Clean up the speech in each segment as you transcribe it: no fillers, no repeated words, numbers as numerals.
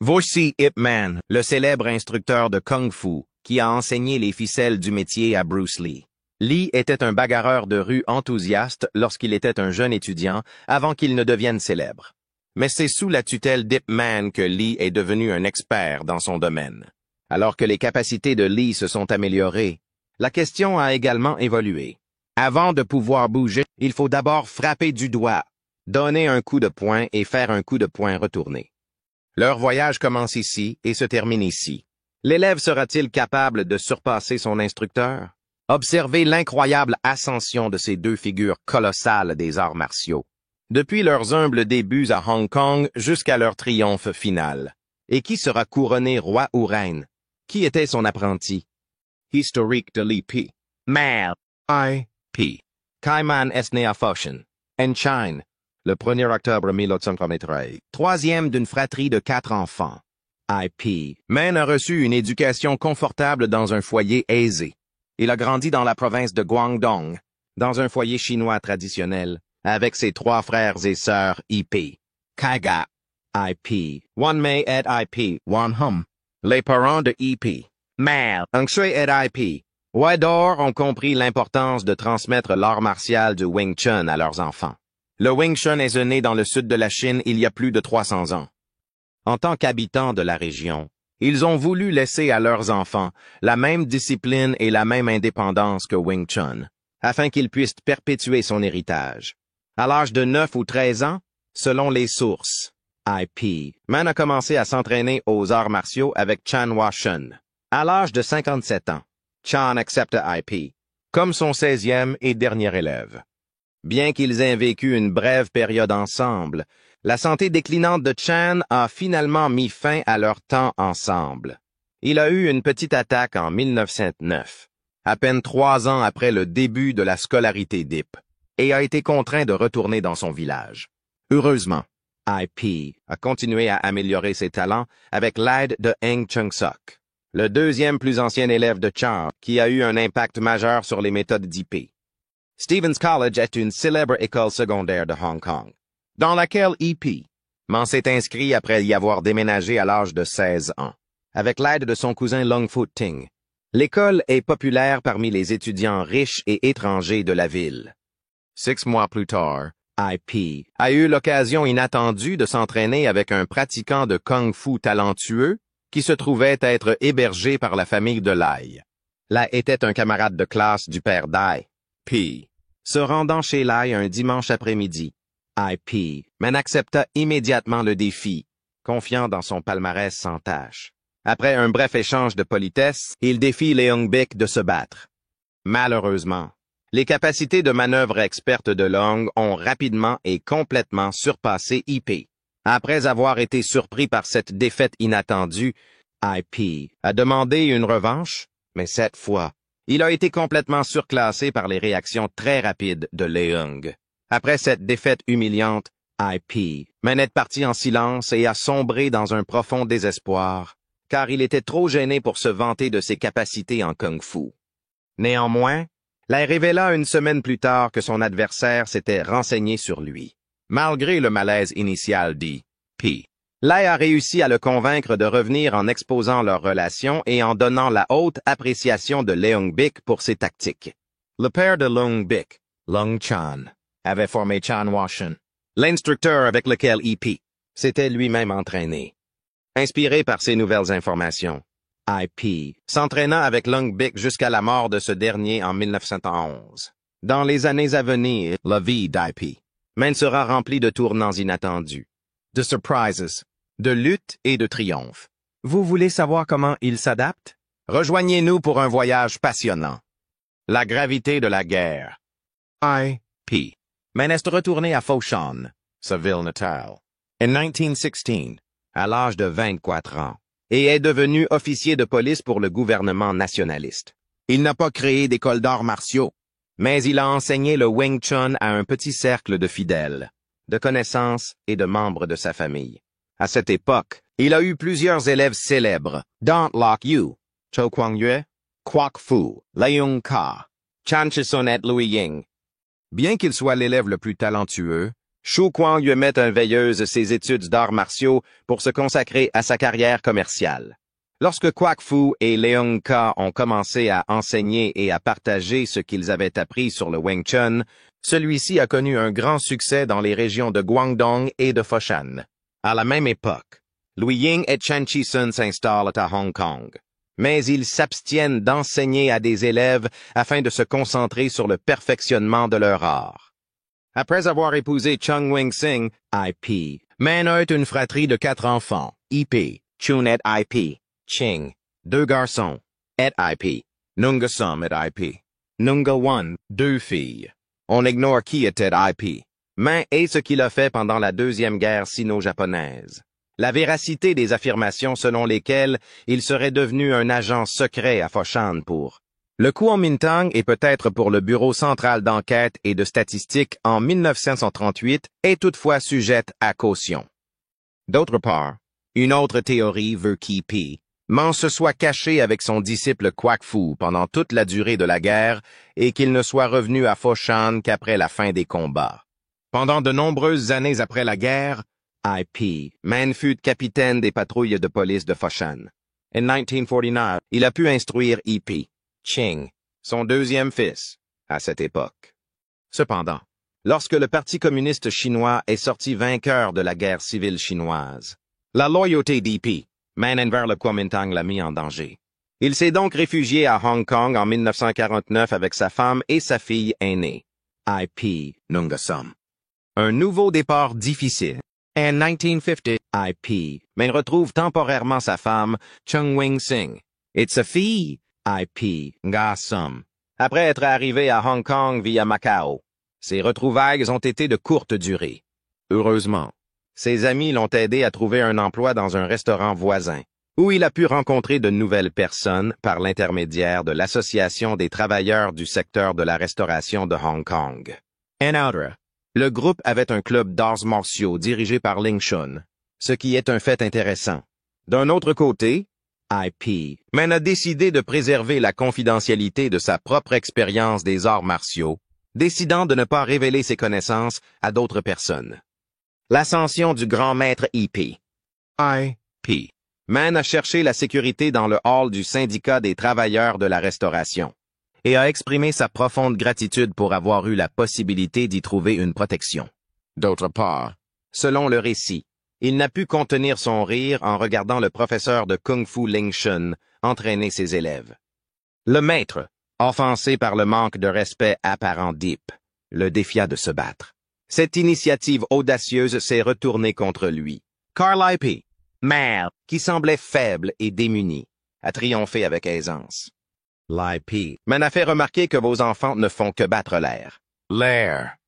Voici Ip Man, le célèbre instructeur de Kung Fu, qui a enseigné les ficelles du métier à Bruce Lee. Lee était un bagarreur de rue enthousiaste lorsqu'il était un jeune étudiant, avant qu'il ne devienne célèbre. Mais c'est sous la tutelle d'Ip Man que Lee est devenu un expert dans son domaine. Alors que les capacités de Lee se sont améliorées, la question a également évolué. Avant de pouvoir bouger, il faut d'abord frapper du doigt, donner un coup de poing et faire un coup de poing retourné. Leur voyage commence ici et se termine ici. L'élève sera-t-il capable de surpasser son instructeur? Observez l'incroyable ascension de ces deux figures colossales des arts martiaux. Depuis leurs humbles débuts à Hong Kong jusqu'à leur triomphe final. Et qui sera couronné roi ou reine? Qui était son apprenti? Historique de l'I.P. Mère. I.P. Kaiman est né à Foshan, en Chine, le 1er octobre 1893, troisième d'une fratrie de 4 enfants. I.P. Man a reçu une éducation confortable dans un foyer aisé. Il a grandi dans la province de Guangdong, dans un foyer chinois traditionnel, avec ses 3 frères et sœurs I.P. Kaiga, I.P. Wanmei et I.P. Wanhum. Les parents de I.P. Mère, Ang Shui et I.P. Wador ont compris l'importance de transmettre l'art martial du Wing Chun à leurs enfants. Le Wing Chun est né dans le sud de la Chine il y a plus de 300 ans. En tant qu'habitants de la région, ils ont voulu laisser à leurs enfants la même discipline et la même indépendance que Wing Chun, afin qu'ils puissent perpétuer son héritage. À l'âge de 9 ou 13 ans, selon les sources, I.P. Man a commencé à s'entraîner aux arts martiaux avec Chan Hua-shun. À l'âge de 57 ans, Chan accepte I.P. comme son 16e et dernier élève. Bien qu'ils aient vécu une brève période ensemble, la santé déclinante de Chan a finalement mis fin à leur temps ensemble. Il a eu une petite attaque en 1909, à peine 3 ans après le début de la scolarité d'Ip, et a été contraint de retourner dans son village. Heureusement, I.P. a continué à améliorer ses talents avec l'aide de Eng Chung-sok, le 2e plus ancien élève de Chan, qui a eu un impact majeur sur les méthodes d'I.P. Stevens College est une célèbre école secondaire de Hong Kong, dans laquelle I.P. Man s'est inscrit après y avoir déménagé à l'âge de 16 ans, avec l'aide de son cousin Lung Fu Ting. L'école est populaire parmi les étudiants riches et étrangers de la ville. 6 mois plus tard, I.P. a eu l'occasion inattendue de s'entraîner avec un pratiquant de Kung Fu talentueux qui se trouvait être hébergé par la famille de Lai. Lai était un camarade de classe du père Dai. P. Se rendant chez Lai un dimanche après-midi, I.P. Man accepta immédiatement le défi, confiant dans son palmarès sans tâche. Après un bref échange de politesse, il défie Leung Bik de se battre. Malheureusement, les capacités de manœuvre expertes de Leung ont rapidement et complètement surpassé I.P. Après avoir été surpris par cette défaite inattendue, I.P. a demandé une revanche, mais cette fois, il a été complètement surclassé par les réactions très rapides de Leung. Après cette défaite humiliante, I.P. Man est parti en silence et a sombré dans un profond désespoir, car il était trop gêné pour se vanter de ses capacités en kung-fu. Néanmoins, Lai révéla une semaine plus tard que son adversaire s'était renseigné sur lui. Malgré le malaise initial d'I.P. Lai a réussi à le convaincre de revenir en exposant leur relation et en donnant la haute appréciation de Leung Bik pour ses tactiques. Le père de Leung Bik, Lung Chan, avait formé Chan Hua-shun, l'instructeur avec lequel I.P. s'était lui-même entraîné. Inspiré par ces nouvelles informations, I.P. s'entraîna avec Leung Bik jusqu'à la mort de ce dernier en 1911. Dans les années à venir, la vie d'I.P. Man sera remplie de tournants inattendus, de surprises, de luttes et de triomphes. Vous voulez savoir comment il s'adapte? Rejoignez-nous pour un voyage passionnant. La gravité de la guerre. I.P. Man est retourné à Foshan, sa ville natale, en 1916, à l'âge de 24 ans, et est devenu officier de police pour le gouvernement nationaliste. Il n'a pas créé d'école d'arts martiaux, mais il a enseigné le Wing Chun à un petit cercle de fidèles, de connaissances et de membres de sa famille. À cette époque, il a eu plusieurs élèves célèbres, dont Lok Yu, Cho Kwang-yue, Kwok Fu, Leung Ka, Chan Chison et Louis Ying. Bien qu'il soit l'élève le plus talentueux, Shu Kuang lui met une veilleuse ses études d'arts martiaux pour se consacrer à sa carrière commerciale. Lorsque Quoc Fu et Leung Ka ont commencé à enseigner et à partager ce qu'ils avaient appris sur le Wing Chun, celui-ci a connu un grand succès dans les régions de Guangdong et de Foshan. À la même époque, Lui Ying et Chen Chi-sun s'installent à Hong Kong. Mais ils s'abstiennent d'enseigner à des élèves afin de se concentrer sur le perfectionnement de leur art. Après avoir épousé Chung Wing-sing, IP, Man a une fratrie de 4 enfants, IP, Chun et IP, Ching, 2 garçons, et IP, Nunga Sum et IP, Nunga One, 2 filles. On ignore qui était IP, mais et ce qu'il a fait pendant la Deuxième Guerre sino-japonaise. La véracité des affirmations selon lesquelles il serait devenu un agent secret à Foshan pour le Kuomintang et peut-être pour le Bureau central d'enquête et de statistique en 1938 est toutefois sujette à caution. D'autre part, une autre théorie veut qu'I.P. Man se soit caché avec son disciple Quoc Fu pendant toute la durée de la guerre et qu'il ne soit revenu à Foshan qu'après la fin des combats. Pendant de nombreuses années après la guerre, IP, Man fut capitaine des patrouilles de police de Foshan. En 1949, il a pu instruire IP, Ching, son deuxième fils, à cette époque. Cependant, lorsque le Parti communiste chinois est sorti vainqueur de la guerre civile chinoise, la loyauté d'IP, Man envers le Kuomintang l'a mis en danger. Il s'est donc réfugié à Hong Kong en 1949 avec sa femme et sa fille aînée, IP Nunga Sum. Un nouveau départ difficile. En 1950, IP, mais retrouve temporairement sa femme, Chung Wing-sing, et sa fille, IP, Nga Sum. Après être arrivé à Hong Kong via Macao, ses retrouvailles ont été de courte durée. Heureusement, ses amis l'ont aidé à trouver un emploi dans un restaurant voisin, où il a pu rencontrer de nouvelles personnes par l'intermédiaire de l'Association des travailleurs du secteur de la restauration de Hong Kong. En outre, le groupe avait un club d'arts martiaux dirigé par Ling Shun, ce qui est un fait intéressant. D'un autre côté, IP, Man a décidé de préserver la confidentialité de sa propre expérience des arts martiaux, décidant de ne pas révéler ses connaissances à d'autres personnes. L'ascension du grand maître IP. Man a cherché la sécurité dans le hall du syndicat des travailleurs de la restauration et a exprimé sa profonde gratitude pour avoir eu la possibilité d'y trouver une protection. D'autre part, selon le récit, il n'a pu contenir son rire en regardant le professeur de Kung Fu Ling Shun entraîner ses élèves. Le maître, offensé par le manque de respect apparent d'Ip, le défia de se battre. Cette initiative audacieuse s'est retournée contre lui. Carl IP, Man, qui semblait faible et démuni, a triomphé avec aisance. L'IP, Man a fait remarquer que vos enfants ne font que battre l'air.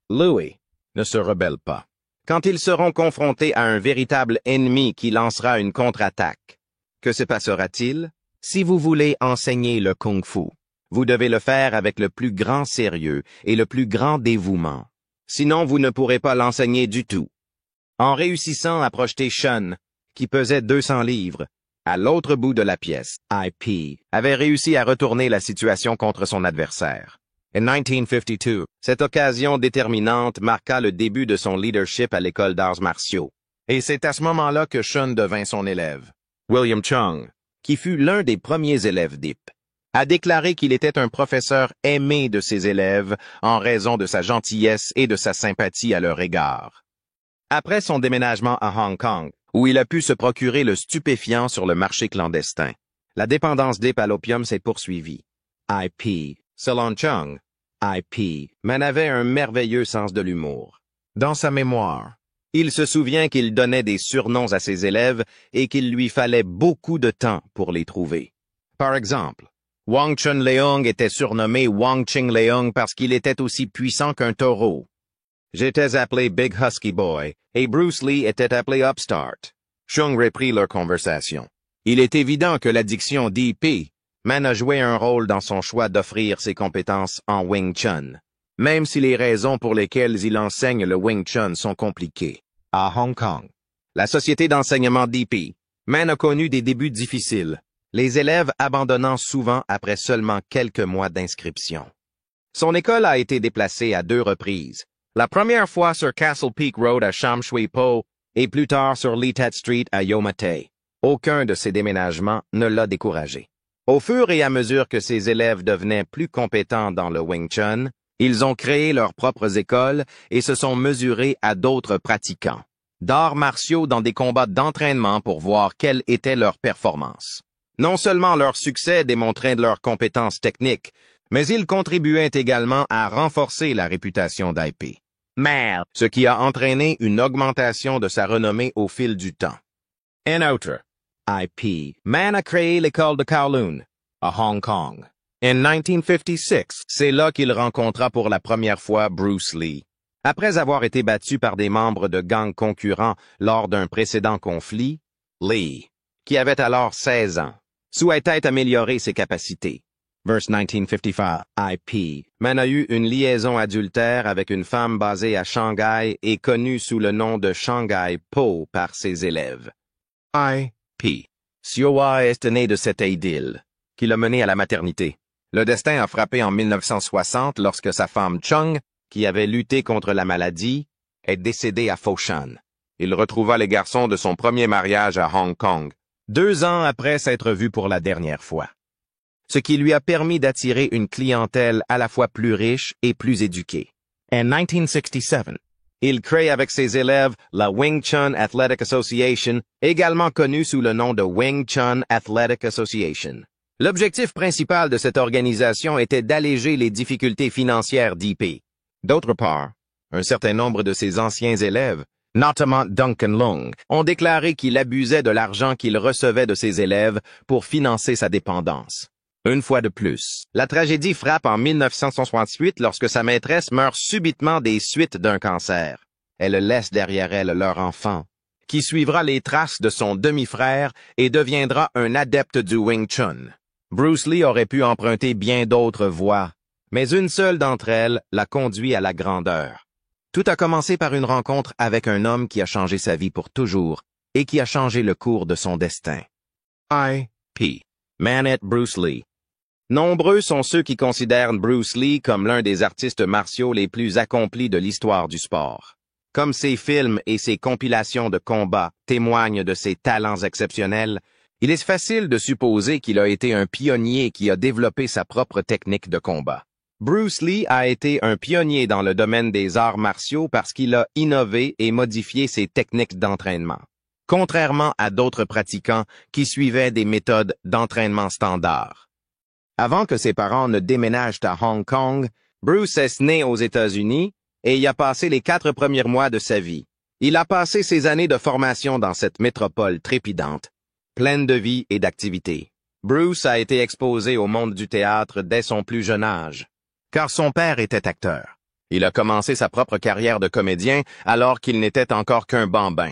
Louis, ne se rebelle pas. Quand ils seront confrontés à un véritable ennemi qui lancera une contre-attaque, que se passera-t-il? Si vous voulez enseigner le kung-fu, vous devez le faire avec le plus grand sérieux et le plus grand dévouement. Sinon, vous ne pourrez pas l'enseigner du tout. En réussissant à projeter Shun, qui pesait 200 livres, à l'autre bout de la pièce, IP avait réussi à retourner la situation contre son adversaire. En 1952, cette occasion déterminante marqua le début de son leadership à l'école d'arts martiaux. Et c'est à ce moment-là que Shun devint son élève. William Chung, qui fut l'un des premiers élèves d'Ip, a déclaré qu'il était un professeur aimé de ses élèves en raison de sa gentillesse et de sa sympathie à leur égard. Après son déménagement à Hong Kong, où il a pu se procurer le stupéfiant sur le marché clandestin, la dépendance d'Ip à l'opium s'est poursuivie. IP, selon Chung, IP, Man avait un merveilleux sens de l'humour. Dans sa mémoire, il se souvient qu'il donnait des surnoms à ses élèves et qu'il lui fallait beaucoup de temps pour les trouver. Par exemple, Wang Chun Leung était surnommé Wang Ching Leung parce qu'il était aussi puissant qu'un taureau. J'étais appelé Big Husky Boy et Bruce Lee était appelé Upstart. Chung reprit leur conversation. Il est évident que l'addiction d'I.P. Man a joué un rôle dans son choix d'offrir ses compétences en Wing Chun, même si les raisons pour lesquelles il enseigne le Wing Chun sont compliquées. À Hong Kong, la société d'enseignement d'I.P. Man a connu des débuts difficiles, les élèves abandonnant souvent après seulement quelques mois d'inscription. Son école a été déplacée à 2 reprises, La première fois sur Castle Peak Road à Sham Shui Po et plus tard sur Litet Street à Yau Ma Tei. Aucun de ces déménagements ne l'a découragé. Au fur et à mesure que ses élèves devenaient plus compétents dans le Wing Chun, ils ont créé leurs propres écoles et se sont mesurés à d'autres pratiquants d'arts martiaux dans des combats d'entraînement pour voir quelle était leur performance. Non seulement leur succès démontrait leurs compétences techniques, mais ils contribuaient également à renforcer la réputation d'IP. Merde, ce qui a entraîné une augmentation de sa renommée au fil du temps. En outre, IP, Man a créé l'école de Kowloon, à Hong Kong. En 1956, c'est là qu'il rencontra pour la première fois Bruce Lee. Après avoir été battu par des membres de gangs concurrents lors d'un précédent conflit, Lee, qui avait alors 16 ans, souhaitait améliorer ses capacités. Verse 1955, IP. Man a eu une liaison adultère avec une femme basée à Shanghai et connue sous le nom de Shanghai Po par ses élèves. IP. Siowa est né de cette idylle, qui l'a mené à la maternité. Le destin a frappé en 1960 lorsque sa femme Chung, qui avait lutté contre la maladie, est décédée à Foshan. Il retrouva les garçons de son premier mariage à Hong Kong, 2 ans après s'être vu pour la dernière fois. Ce qui lui a permis d'attirer une clientèle à la fois plus riche et plus éduquée. En 1967, il crée avec ses élèves la Wing Chun Athletic Association, également connue sous le nom de Wing Chun Athletic Association. L'objectif principal de cette organisation était d'alléger les difficultés financières d'IP. D'autre part, un certain nombre de ses anciens élèves, notamment Duncan Long, ont déclaré qu'il abusait de l'argent qu'il recevait de ses élèves pour financer sa dépendance. Une fois de plus, la tragédie frappe en 1968 lorsque sa maîtresse meurt subitement des suites d'un cancer. Elle laisse derrière elle leur enfant, qui suivra les traces de son demi-frère et deviendra un adepte du Wing Chun. Bruce Lee aurait pu emprunter bien d'autres voies, mais une seule d'entre elles l'a conduit à la grandeur. Tout a commencé par une rencontre avec un homme qui a changé sa vie pour toujours et qui a changé le cours de son destin. IP. Manette Bruce Lee. Nombreux sont ceux qui considèrent Bruce Lee comme l'un des artistes martiaux les plus accomplis de l'histoire du sport. Comme ses films et ses compilations de combats témoignent de ses talents exceptionnels, il est facile de supposer qu'il a été un pionnier qui a développé sa propre technique de combat. Bruce Lee a été un pionnier dans le domaine des arts martiaux parce qu'il a innové et modifié ses techniques d'entraînement, contrairement à d'autres pratiquants qui suivaient des méthodes d'entraînement standards. Avant que ses parents ne déménagent à Hong Kong, Bruce est né aux États-Unis et y a passé les 4 premiers mois de sa vie. Il a passé ses années de formation dans cette métropole trépidante, pleine de vie et d'activité. Bruce a été exposé au monde du théâtre dès son plus jeune âge, car son père était acteur. Il a commencé sa propre carrière de comédien alors qu'il n'était encore qu'un bambin.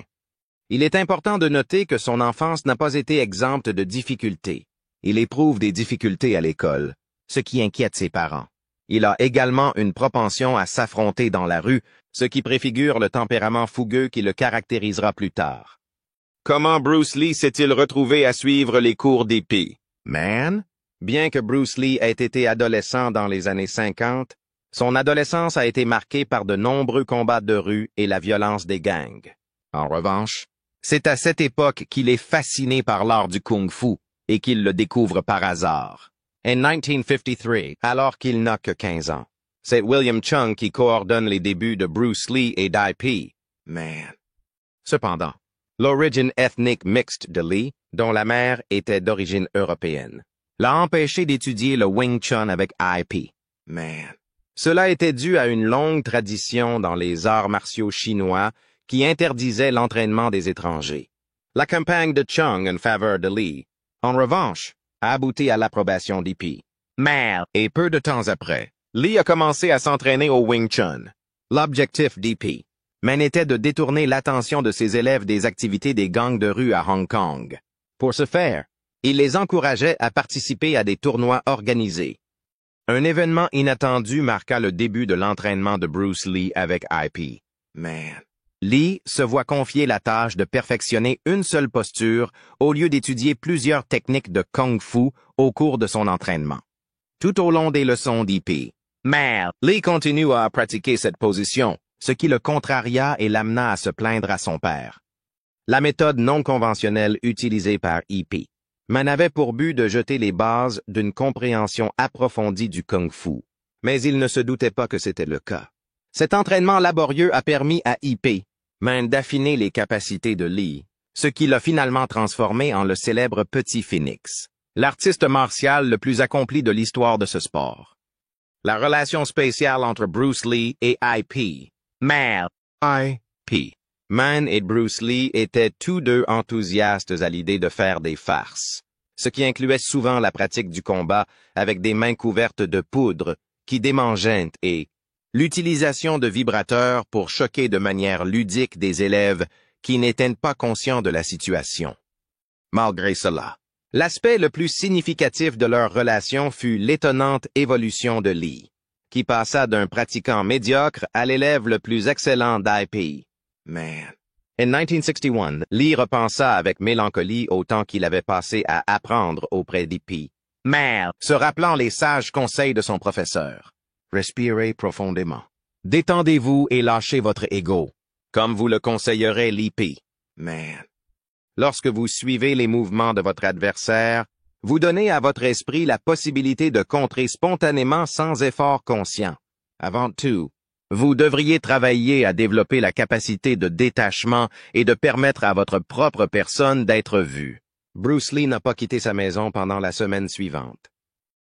Il est important de noter que son enfance n'a pas été exempte de difficultés. Il éprouve des difficultés à l'école, ce qui inquiète ses parents. Il a également une propension à s'affronter dans la rue, ce qui préfigure le tempérament fougueux qui le caractérisera plus tard. Comment Bruce Lee s'est-il retrouvé à suivre les cours d'épée? Man, bien que Bruce Lee ait été adolescent dans les années 50, son adolescence a été marquée par de nombreux combats de rue et la violence des gangs. En revanche, c'est à cette époque qu'il est fasciné par l'art du kung-fu et qu'il le découvre par hasard. En 1953, alors qu'il n'a que 15 ans, c'est William Chung qui coordonne les débuts de Bruce Lee et d'IP. Man. Cependant, l'origine ethnique mixte de Lee, dont la mère était d'origine européenne, l'a empêché d'étudier le Wing Chun avec IP. Man. Cela était dû à une longue tradition dans les arts martiaux chinois qui interdisait l'entraînement des étrangers. La campagne de Chung en faveur de Lee, en revanche, a abouti à l'approbation d'IP. Merde. Et peu de temps après, Lee a commencé à s'entraîner au Wing Chun. L'objectif d'IP était de détourner l'attention de ses élèves des activités des gangs de rue à Hong Kong. Pour ce faire, il les encourageait à participer à des tournois organisés. Un événement inattendu marqua le début de l'entraînement de Bruce Lee avec IP. Man. Lee se voit confier la tâche de perfectionner une seule posture au lieu d'étudier plusieurs techniques de kung-fu au cours de son entraînement. Tout au long des leçons d'IP, Lee continue à pratiquer cette position, ce qui le contraria et l'amena à se plaindre à son père. La méthode non conventionnelle utilisée par EP Man avait pour but de jeter les bases d'une compréhension approfondie du kung-fu, mais il ne se doutait pas que c'était le cas. Cet entraînement laborieux a permis à EP Man d'affiner les capacités de Lee, ce qui l'a finalement transformé en le célèbre Petit Phénix, l'artiste martial le plus accompli de l'histoire de ce sport. La relation spéciale entre Bruce Lee et IP Man et Bruce Lee étaient tous deux enthousiastes à l'idée de faire des farces, ce qui incluait souvent la pratique du combat avec des mains couvertes de poudre qui démangeaient et l'utilisation de vibrateurs pour choquer de manière ludique des élèves qui n'étaient pas conscients de la situation. Malgré cela, l'aspect le plus significatif de leur relation fut l'étonnante évolution de Lee, qui passa d'un pratiquant médiocre à l'élève le plus excellent d'IP Man. En 1961, Lee repensa avec mélancolie au temps qu'il avait passé à apprendre auprès d'Ip Man, se rappelant les sages conseils de son professeur. Respirez profondément. Détendez-vous et lâchez votre ego, comme vous le conseillerait l'Ip Man. Lorsque vous suivez les mouvements de votre adversaire, vous donnez à votre esprit la possibilité de contrer spontanément sans effort conscient. Avant tout, vous devriez travailler à développer la capacité de détachement et de permettre à votre propre personne d'être vue. Bruce Lee n'a pas quitté sa maison pendant la semaine suivante.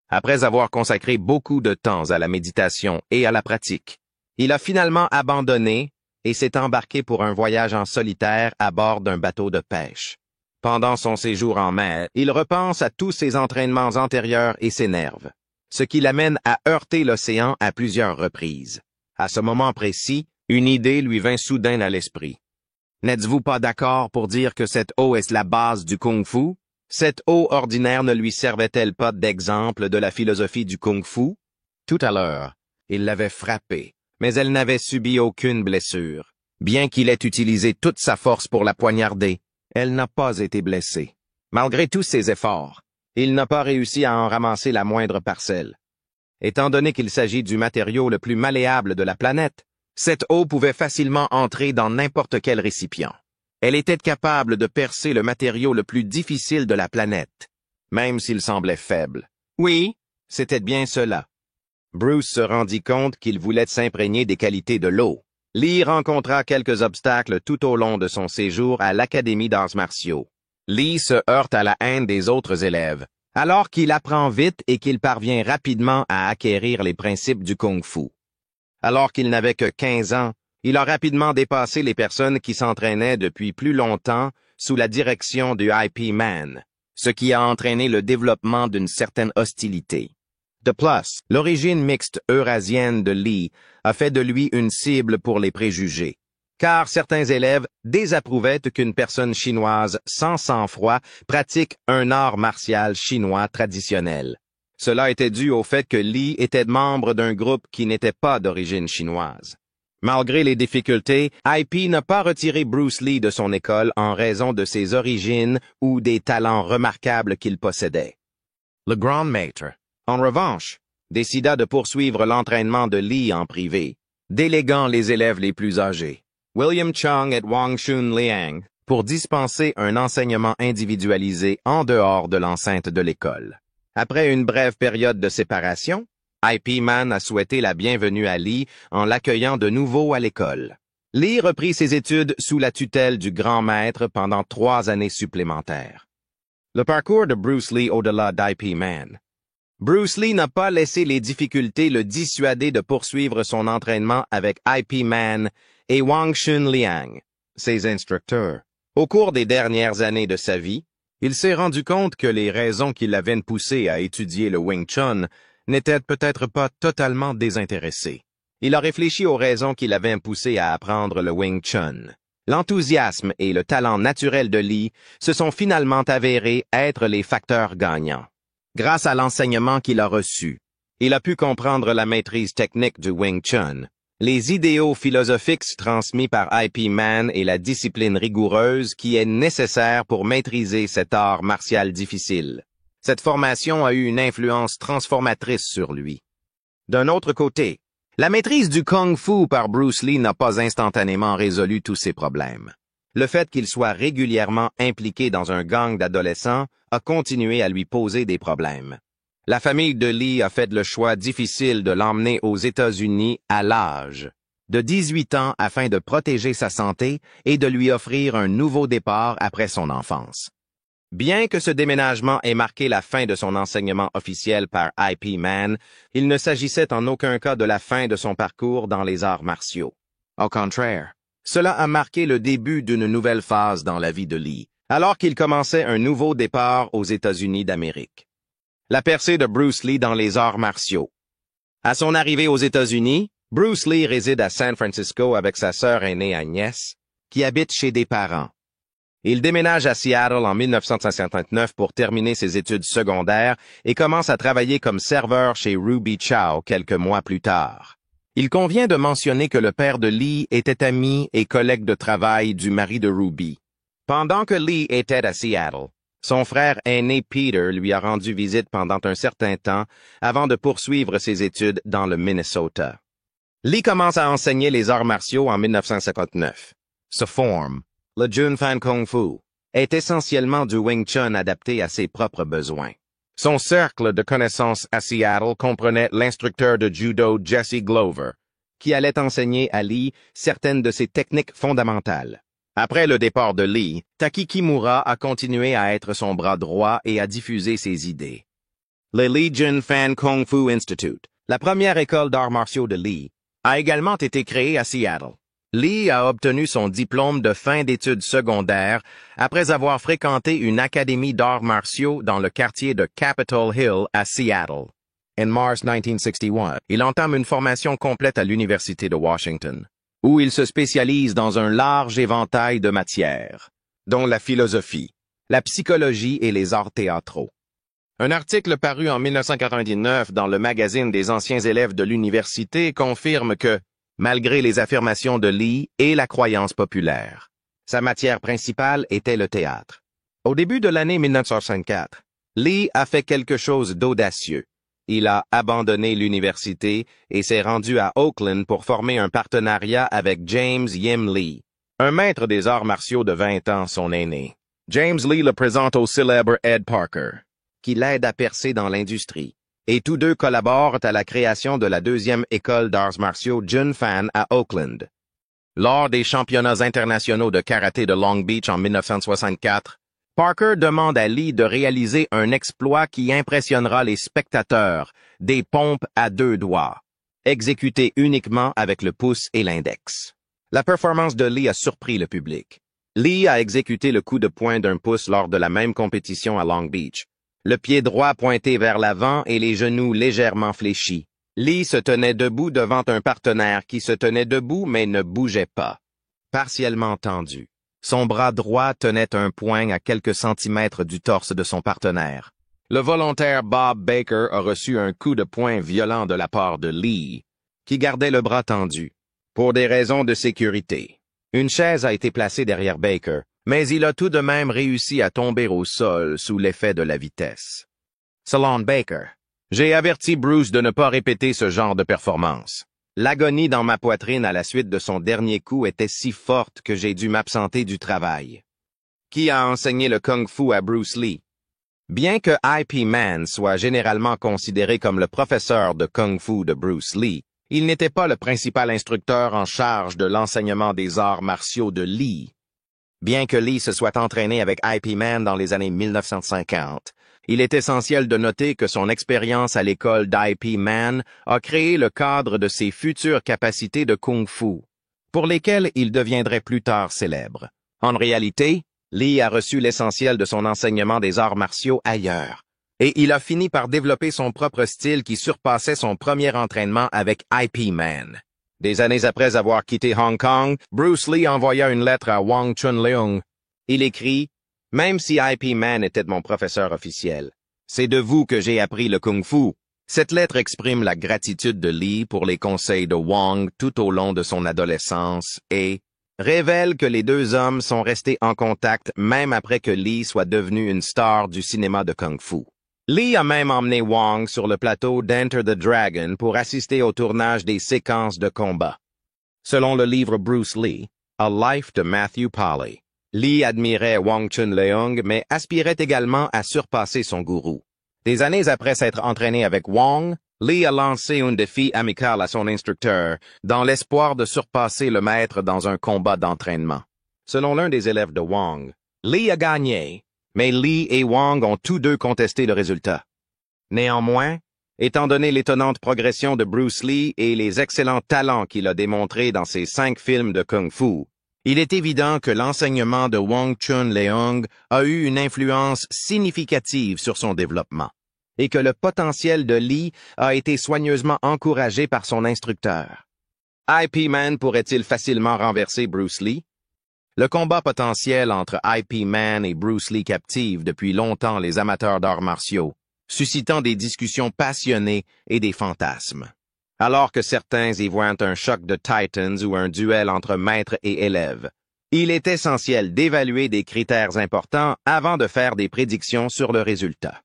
Après avoir consacré beaucoup de temps à la méditation et à la pratique, il a finalement abandonné et s'est embarqué pour un voyage en solitaire à bord d'un bateau de pêche. Pendant son séjour en mer, il repense à tous ses entraînements antérieurs et s'énerve, ce qui l'amène à heurter l'océan à plusieurs reprises. À ce moment précis, une idée lui vint soudain à l'esprit. N'êtes-vous pas d'accord pour dire que cette eau est la base du kung-fu? Cette eau ordinaire ne lui servait-elle pas d'exemple de la philosophie du kung-fu? Tout à l'heure, il l'avait frappée, mais elle n'avait subi aucune blessure. Bien qu'il ait utilisé toute sa force pour la poignarder, elle n'a pas été blessée. Malgré tous ses efforts, il n'a pas réussi à en ramasser la moindre parcelle. Étant donné qu'il s'agit du matériau le plus malléable de la planète, cette eau pouvait facilement entrer dans n'importe quel récipient. Elle était capable de percer le matériau le plus difficile de la planète, même s'il semblait faible. Oui, c'était bien cela. Bruce se rendit compte qu'il voulait s'imprégner des qualités de l'eau. Lee rencontra quelques obstacles tout au long de son séjour à l'Académie d'arts martiaux. Lee se heurte à la haine des autres élèves, alors qu'il apprend vite et qu'il parvient rapidement à acquérir les principes du kung-fu. Alors qu'il n'avait que 15 ans, il a rapidement dépassé les personnes qui s'entraînaient depuis plus longtemps sous la direction du IP Man, ce qui a entraîné le développement d'une certaine hostilité. De plus, l'origine mixte eurasienne de Lee a fait de lui une cible pour les préjugés, car certains élèves désapprouvaient qu'une personne chinoise sans sang-froid pratique un art martial chinois traditionnel. Cela était dû au fait que Lee était membre d'un groupe qui n'était pas d'origine chinoise. Malgré les difficultés, IP n'a pas retiré Bruce Lee de son école en raison de ses origines ou des talents remarquables qu'il possédait. Le grand maître, en revanche, décida de poursuivre l'entraînement de Lee en privé, déléguant les élèves les plus âgés, William Chung et Wang Chun Liang, pour dispenser un enseignement individualisé en dehors de l'enceinte de l'école. Après une brève période de séparation, IP Man a souhaité la bienvenue à Lee en l'accueillant de nouveau à l'école. Lee reprit ses études sous la tutelle du grand maître pendant 3 années supplémentaires. Le parcours de Bruce Lee au-delà d'IP Man. Bruce Lee n'a pas laissé les difficultés le dissuader de poursuivre son entraînement avec IP Man et Wang Chun Liang, ses instructeurs. Au cours des dernières années de sa vie, il s'est rendu compte que les raisons qui l'avaient poussé à étudier le Wing Chun n'étaient peut-être pas totalement désintéressées. Il a réfléchi aux raisons qui l'avaient poussé à apprendre le Wing Chun. L'enthousiasme et le talent naturel de Lee se sont finalement avérés être les facteurs gagnants. Grâce à l'enseignement qu'il a reçu, il a pu comprendre la maîtrise technique du Wing Chun, les idéaux philosophiques transmis par IP Man et la discipline rigoureuse qui est nécessaire pour maîtriser cet art martial difficile. Cette formation a eu une influence transformatrice sur lui. D'un autre côté, La maîtrise du kung-fu par Bruce Lee n'a pas instantanément résolu tous ses problèmes. Le fait qu'il soit régulièrement impliqué dans un gang d'adolescents a continué à lui poser des problèmes. La famille de Lee a fait le choix difficile de l'emmener aux États-Unis à l'âge de 18 ans afin de protéger sa santé et de lui offrir un nouveau départ après son enfance. Bien que ce déménagement ait marqué la fin de son enseignement officiel par Ip Man, il ne s'agissait en aucun cas de la fin de son parcours dans les arts martiaux. Au contraire, cela a marqué le début d'une nouvelle phase dans la vie de Lee, alors qu'il commençait un nouveau départ aux États-Unis d'Amérique. La percée de Bruce Lee dans les arts martiaux. À son arrivée aux États-Unis, Bruce Lee réside à San Francisco avec sa sœur aînée Agnès, qui habite chez des parents. Il déménage à Seattle en 1959 pour terminer ses études secondaires et commence à travailler comme serveur chez Ruby Chow quelques mois plus tard. Il convient de mentionner que le père de Lee était ami et collègue de travail du mari de Ruby. Pendant que Lee était à Seattle, son frère aîné Peter lui a rendu visite pendant un certain temps avant de poursuivre ses études dans le Minnesota. Lee commence à enseigner les arts martiaux en 1959. Sa forme, le Junfan Kung Fu, est essentiellement du Wing Chun adapté à ses propres besoins. Son cercle de connaissances à Seattle comprenait l'instructeur de judo Jesse Glover, qui allait enseigner à Lee certaines de ses techniques fondamentales. Après le départ de Lee, Taki Kimura a continué à être son bras droit et à diffuser ses idées. Le Lee Junfan Kung Fu Institute, la première école d'arts martiaux de Lee, a également été créée à Seattle. Lee a obtenu son diplôme de fin d'études secondaires après avoir fréquenté une académie d'arts martiaux dans le quartier de Capitol Hill à Seattle. En mars 1961, il entame une formation complète à l'Université de Washington, où il se spécialise dans un large éventail de matières, dont la philosophie, la psychologie et les arts théâtraux. Un article paru en 1999 dans le magazine des anciens élèves de l'université confirme que, malgré les affirmations de Lee et la croyance populaire, sa matière principale était le théâtre. Au début de l'année 1964, Lee a fait quelque chose d'audacieux. Il a abandonné l'université et s'est rendu à Oakland pour former un partenariat avec James Yim Lee, un maître des arts martiaux de 20 ans, son aîné. James Lee le présente au célèbre Ed Parker, qui l'aide à percer dans l'industrie, et tous deux collaborent à la création de la deuxième école d'arts martiaux Junfan à Oakland. Lors des championnats internationaux de karaté de Long Beach en 1964, Parker demande à Lee de réaliser un exploit qui impressionnera les spectateurs, des pompes à 2 doigts, exécutées uniquement avec le pouce et l'index. La performance de Lee a surpris le public. Lee a exécuté le coup de poing d'un pouce lors de la même compétition à Long Beach, le pied droit pointé vers l'avant et les genoux légèrement fléchis. Lee se tenait debout devant un partenaire qui se tenait debout mais ne bougeait pas, partiellement tendu. Son bras droit tenait un poing à quelques centimètres du torse de son partenaire. Le volontaire Bob Baker a reçu un coup de poing violent de la part de Lee, qui gardait le bras tendu, pour des raisons de sécurité. Une chaise a été placée derrière Baker, mais il a tout de même réussi à tomber au sol sous l'effet de la vitesse. Selon Baker, j'ai averti Bruce de ne pas répéter ce genre de performance. L'agonie dans ma poitrine à la suite de son dernier coup était si forte que j'ai dû m'absenter du travail. Qui a enseigné le kung-fu à Bruce Lee? Bien que Ip Man soit généralement considéré comme le professeur de kung-fu de Bruce Lee, il n'était pas le principal instructeur en charge de l'enseignement des arts martiaux de Lee. Bien que Lee se soit entraîné avec Ip Man dans les années 1950, il est essentiel de noter que son expérience à l'école d'Ip Man a créé le cadre de ses futures capacités de kung-fu, pour lesquelles il deviendrait plus tard célèbre. En réalité, Lee a reçu l'essentiel de son enseignement des arts martiaux ailleurs, et il a fini par développer son propre style qui surpassait son premier entraînement avec Ip Man. Des années après avoir quitté Hong Kong, Bruce Lee envoya une lettre à Wang Chunleung. Il écrit « Même si Ip Man était mon professeur officiel, c'est de vous que j'ai appris le kung-fu. » Cette lettre exprime la gratitude de Lee pour les conseils de Wang tout au long de son adolescence et révèle que les deux hommes sont restés en contact même après que Lee soit devenu une star du cinéma de kung-fu. Lee a même emmené Wong sur le plateau d'Enter the Dragon pour assister au tournage des séquences de combat. Selon le livre Bruce Lee, A Life de Matthew Polly, Lee admirait Wong Chun-leung mais aspirait également à surpasser son gourou. Des années après s'être entraîné avec Wong, Lee a lancé un défi amical à son instructeur dans l'espoir de surpasser le maître dans un combat d'entraînement. Selon l'un des élèves de Wong, Lee a gagné, mais Lee et Wong ont tous deux contesté le résultat. Néanmoins, étant donné l'étonnante progression de Bruce Lee et les excellents talents qu'il a démontrés dans ses 5 films de kung-fu, il est évident que l'enseignement de Wong Chun-leung a eu une influence significative sur son développement, et que le potentiel de Lee a été soigneusement encouragé par son instructeur. Ip Man pourrait-il facilement renverser Bruce Lee? Le combat potentiel entre Ip Man et Bruce Lee captive depuis longtemps les amateurs d'arts martiaux, suscitant des discussions passionnées et des fantasmes. Alors que certains y voient un choc de titans ou un duel entre maître et élève, il est essentiel d'évaluer des critères importants avant de faire des prédictions sur le résultat.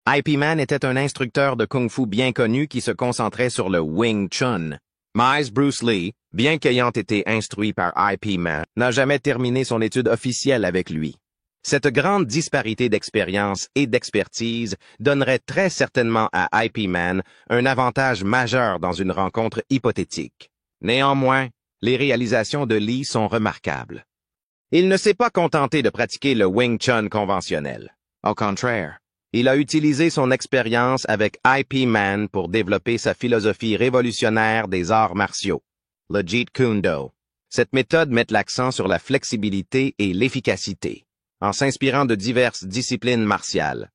Ip Man était un instructeur de kung-fu bien connu qui se concentrait sur le Wing Chun. Mais Bruce Lee, bien qu'ayant été instruit par Ip Man, n'a jamais terminé son étude officielle avec lui. Cette grande disparité d'expérience et d'expertise donnerait très certainement à Ip Man un avantage majeur dans une rencontre hypothétique. Néanmoins, les réalisations de Lee sont remarquables. Il ne s'est pas contenté de pratiquer le Wing Chun conventionnel. Au contraire, il a utilisé son expérience avec Ip Man pour développer sa philosophie révolutionnaire des arts martiaux, le Jeet Kune Do. Cette méthode met l'accent sur la flexibilité et l'efficacité, en s'inspirant de diverses disciplines martiales.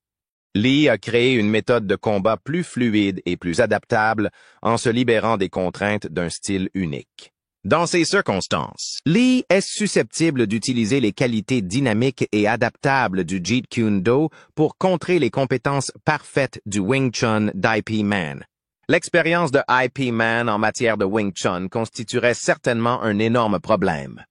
Lee a créé une méthode de combat plus fluide et plus adaptable en se libérant des contraintes d'un style unique. Dans ces circonstances, Lee est susceptible d'utiliser les qualités dynamiques et adaptables du Jeet Kune Do pour contrer les compétences parfaites du Wing Chun d'Ip Man. L'expérience de Ip Man en matière de Wing Chun constituerait certainement un énorme problème.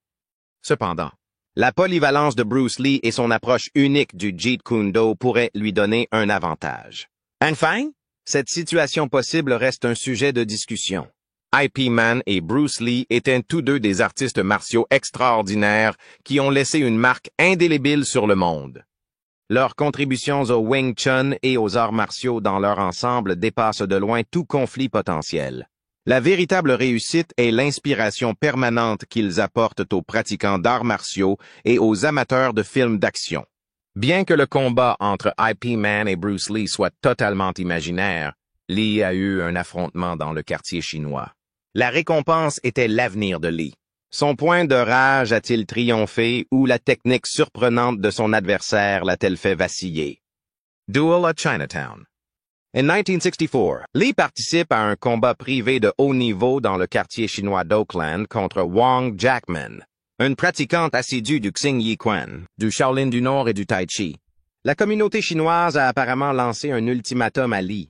Cependant, la polyvalence de Bruce Lee et son approche unique du Jeet Kune Do pourraient lui donner un avantage. Enfin, cette situation possible reste un sujet de discussion. Ip Man et Bruce Lee étaient tous deux des artistes martiaux extraordinaires qui ont laissé une marque indélébile sur le monde. Leurs contributions au Wing Chun et aux arts martiaux dans leur ensemble dépassent de loin tout conflit potentiel. La véritable réussite est l'inspiration permanente qu'ils apportent aux pratiquants d'arts martiaux et aux amateurs de films d'action. Bien que le combat entre Ip Man et Bruce Lee soit totalement imaginaire, Lee a eu un affrontement dans le quartier chinois. La récompense était l'avenir de Lee. Son point de rage a-t-il triomphé ou la technique surprenante de son adversaire l'a-t-elle fait vaciller? Duel à Chinatown. En 1964, Lee participe à un combat privé de haut niveau dans le quartier chinois d'Oakland contre Wong Jackman, une pratiquante assidue du Xing Yi Quan, du Shaolin du Nord et du Tai Chi. La communauté chinoise a apparemment lancé un ultimatum à Lee.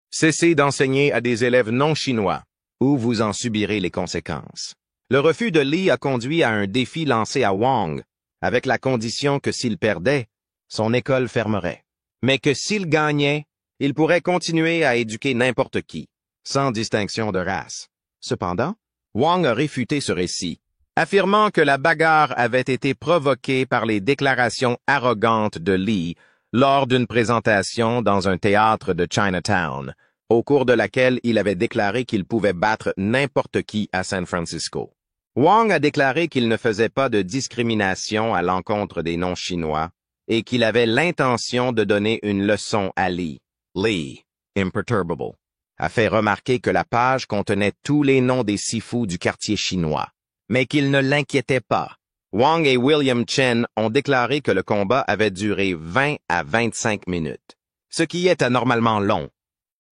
Cessez d'enseigner à des élèves non chinois, ou vous en subirez les conséquences. Le refus de Lee a conduit à un défi lancé à Wong, avec la condition que s'il perdait, son école fermerait. Mais que s'il gagnait, il pourrait continuer à éduquer n'importe qui, sans distinction de race. Cependant, Wong a réfuté ce récit, affirmant que la bagarre avait été provoquée par les déclarations arrogantes de Lee lors d'une présentation dans un théâtre de Chinatown, au cours de laquelle il avait déclaré qu'il pouvait battre n'importe qui à San Francisco. Wong a déclaré qu'il ne faisait pas de discrimination à l'encontre des non-chinois et qu'il avait l'intention de donner une leçon à Lee. Lee, imperturbable, a fait remarquer que la page contenait tous les noms des sifu du quartier chinois, mais qu'il ne l'inquiétait pas. Wong et William Chen ont déclaré que le combat avait duré 20 à 25 minutes, ce qui est anormalement long.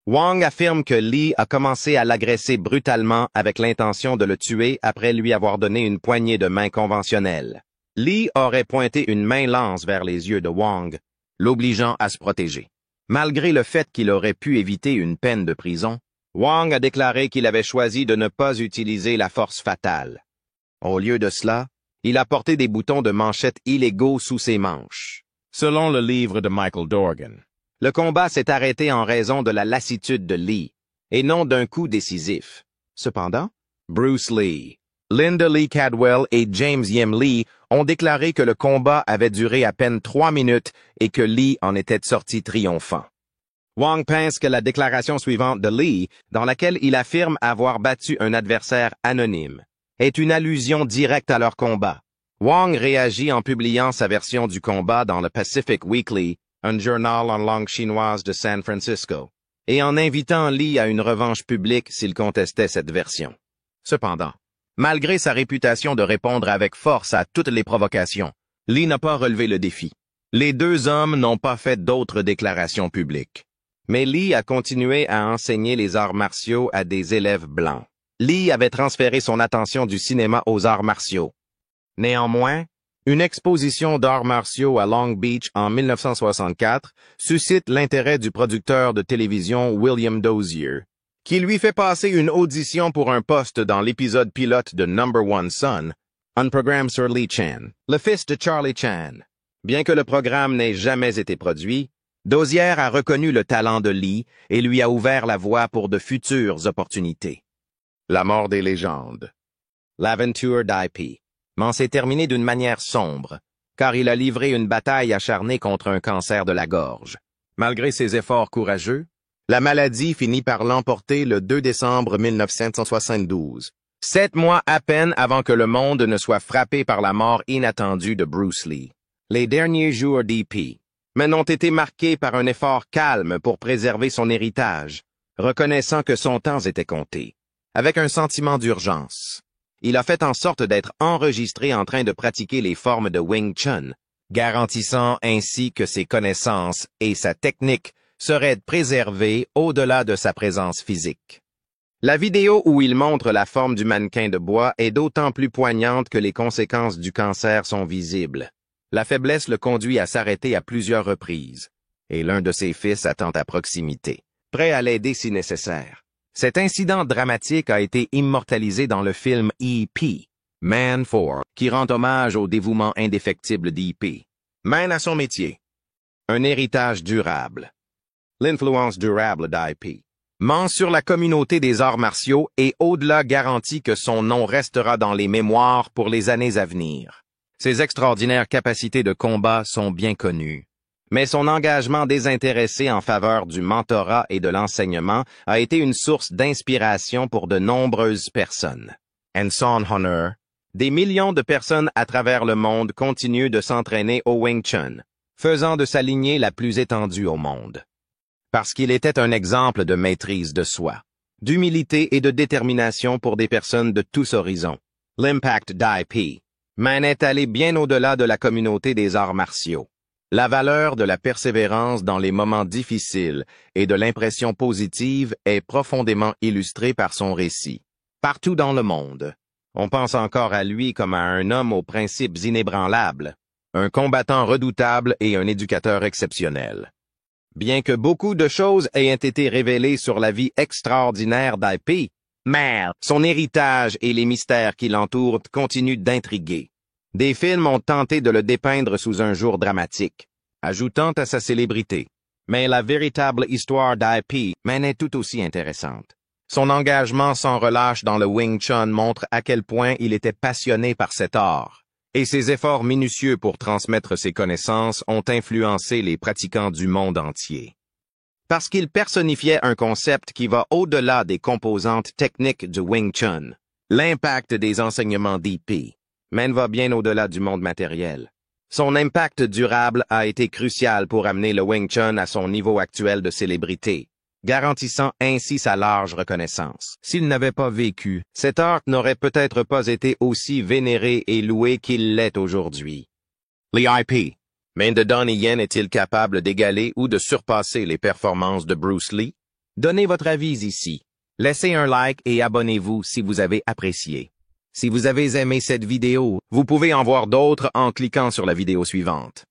Wong affirme que Lee a commencé à l'agresser brutalement avec l'intention de le tuer après lui avoir donné une poignée de main conventionnelle. Lee aurait pointé une main lance vers les yeux de Wong, l'obligeant à se protéger. Malgré le fait qu'il aurait pu éviter une peine de prison, Wong a déclaré qu'il avait choisi de ne pas utiliser la force fatale. Au lieu de cela, il a porté des boutons de manchette illégaux sous ses manches. Selon le livre de Michael Dorgan, Le combat s'est arrêté en raison de la lassitude de Lee, et non d'un coup décisif. Cependant, Bruce Lee, Linda Lee Cadwell et James Yim Lee ont déclaré que le combat avait duré à peine 3 minutes et que Lee en était sorti triomphant. Wong pense que la déclaration suivante de Lee, dans laquelle il affirme avoir battu un adversaire anonyme, est une allusion directe à leur combat. Wong réagit en publiant sa version du combat dans le Pacific Weekly, un journal en langue chinoise de San Francisco, et en invitant Lee à une revanche publique s'il contestait cette version. Cependant, malgré sa réputation de répondre avec force à toutes les provocations, Lee n'a pas relevé le défi. Les deux hommes n'ont pas fait d'autres déclarations publiques. Mais Lee a continué à enseigner les arts martiaux à des élèves blancs. Lee avait transféré son attention du cinéma aux arts martiaux. Néanmoins, une exposition d'arts martiaux à Long Beach en 1964 suscite l'intérêt du producteur de télévision William Dozier, qui lui fait passer une audition pour un poste dans l'épisode pilote de Number One Son, un programme sur Lee Chan, le fils de Charlie Chan. Bien que le programme n'ait jamais été produit, Dozier a reconnu le talent de Lee et lui a ouvert la voie pour de futures opportunités. La mort des légendes. L'aventure d'I.P. m'en s'est terminée d'une manière sombre, car il a livré une bataille acharnée contre un cancer de la gorge. Malgré ses efforts courageux, la maladie finit par l'emporter le 2 décembre 1972, 7 mois à peine avant que le monde ne soit frappé par la mort inattendue de Bruce Lee. Les derniers jours d'I.P. ont été marqués par un effort calme pour préserver son héritage, reconnaissant que son temps était compté. Avec un sentiment d'urgence, il a fait en sorte d'être enregistré en train de pratiquer les formes de Wing Chun, garantissant ainsi que ses connaissances et sa technique seraient préservées au-delà de sa présence physique. La vidéo où il montre la forme du mannequin de bois est d'autant plus poignante que les conséquences du cancer sont visibles. La faiblesse le conduit à s'arrêter à plusieurs reprises, et l'un de ses fils attend à proximité, prêt à l'aider si nécessaire. Cet incident dramatique a été immortalisé dans le film E.P., Man 4, qui rend hommage au dévouement indéfectible d'E.P. Man à son métier. Un héritage durable. L'influence durable d'I.P. ment sur la communauté des arts martiaux et au-delà garantit que son nom restera dans les mémoires pour les années à venir. Ses extraordinaires capacités de combat sont bien connues. Mais son engagement désintéressé en faveur du mentorat et de l'enseignement a été une source d'inspiration pour de nombreuses personnes. En son honneur, des millions de personnes à travers le monde continuent de s'entraîner au Wing Chun, faisant de sa lignée la plus étendue au monde. Parce qu'il était un exemple de maîtrise de soi, d'humilité et de détermination pour des personnes de tous horizons. L'impact d'I.P. Man est allé bien au-delà de la communauté des arts martiaux. La valeur de la persévérance dans les moments difficiles et de l'impression positive est profondément illustrée par son récit. Partout dans le monde, on pense encore à lui comme à un homme aux principes inébranlables, un combattant redoutable et un éducateur exceptionnel. Bien que beaucoup de choses aient été révélées sur la vie extraordinaire d'I.P., mais son héritage et les mystères qui l'entourent continuent d'intriguer. Des films ont tenté de le dépeindre sous un jour dramatique, ajoutant à sa célébrité. Mais la véritable histoire d'I.P. est tout aussi intéressante. Son engagement sans relâche dans le Wing Chun montre à quel point il était passionné par cet art, et ses efforts minutieux pour transmettre ses connaissances ont influencé les pratiquants du monde entier. Parce qu'il personnifiait un concept qui va au-delà des composantes techniques du Wing Chun, l'impact des enseignements d'I.P. va bien au-delà du monde matériel. Son impact durable a été crucial pour amener le Wing Chun à son niveau actuel de célébrité, garantissant ainsi sa large reconnaissance. S'il n'avait pas vécu, cet art n'aurait peut-être pas été aussi vénéré et loué qu'il l'est aujourd'hui. Les I.P. de Donnie Yen est-il capable d'égaler ou de surpasser les performances de Bruce Lee? Donnez votre avis ici. Laissez un like et abonnez-vous si vous avez apprécié. Si vous avez aimé cette vidéo, vous pouvez en voir d'autres en cliquant sur la vidéo suivante.